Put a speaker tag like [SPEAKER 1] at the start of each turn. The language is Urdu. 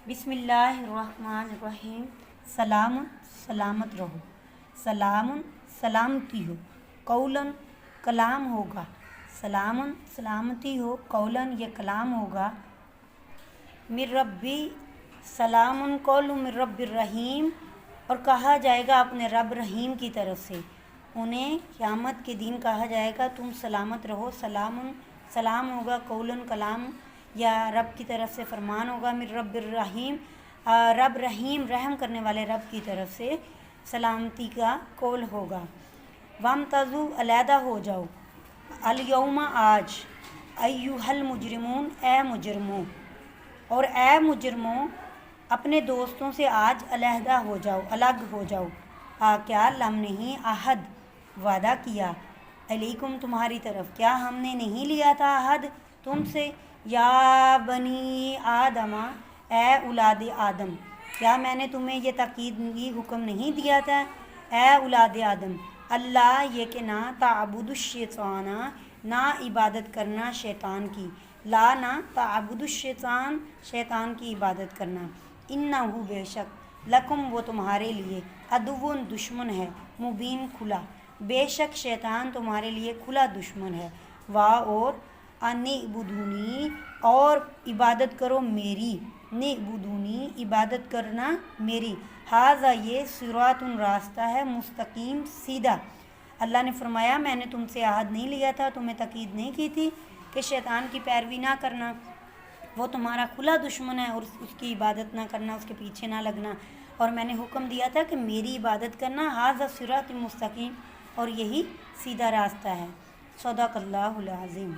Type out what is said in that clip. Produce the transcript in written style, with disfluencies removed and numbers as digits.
[SPEAKER 1] بسم اللہ الرحمن الرحیم۔ سلام سلامت رہو، سلام سلامتی ہو، قولاً کلام ہوگا، سلام سلامتی ہو، قولاً یہ کلام ہوگا، من ربی سلام قول من رب الرحیم، اور کہا جائے گا اپنے رب رحیم کی طرف سے۔ انہیں قیامت کے دن کہا جائے گا تم سلامت رہو، سلام سلام ہوگا، قولاً کلام یا رب کی طرف سے فرمان ہوگا، من رب الرحیم رب رحیم رحم کرنے والے رب کی طرف سے سلامتی کا قول ہوگا۔ وامتازوا علیحدہ ہو جاؤ، الیوم آج، ایھا المجرمون اے مجرموں، اور اے مجرموں اپنے دوستوں سے آج علیحدہ ہو جاؤ، الگ ہو جاؤ۔ کیا لم نہیں عہد وعدہ کیا، علیکم تمہاری طرف، کیا ہم نے نہیں لیا تھا عہد تم سے، یا بنی آدم اے اولاد آدم، کیا میں نے تمہیں یہ تاکیدی حکم نہیں دیا تھا اے اولاد آدم، اللہ یہ کہ نہ تعبدوا الشیطان، نہ عبادت کرنا شیطان کی، لا نہ تعبدوا الشیطان شیطان کی عبادت کرنا، انہ بے شک، لکم وہ تمہارے لیے، عدو دشمن ہے، مبین کھلا، بے شک شیطان تمہارے لیے کھلا دشمن ہے، اور انعبدونی اور عبادت کرو میری، نعبدونی عبادت کرنا میری، ھذا یہ صراط راستہ ہے، مستقیم سیدھا۔ اللہ نے فرمایا میں نے تم سے عہد نہیں لیا تھا، تمہیں تاکید نہیں کی تھی کہ شیطان کی پیروی نہ کرنا، وہ تمہارا کھلا دشمن ہے، اور اس کی عبادت نہ کرنا، اس کے پیچھے نہ لگنا، اور میں نے حکم دیا تھا کہ میری عبادت کرنا، ھذا صراط مستقیم، اور یہی سیدھا راستہ ہے۔ صدق اللہ العظیم۔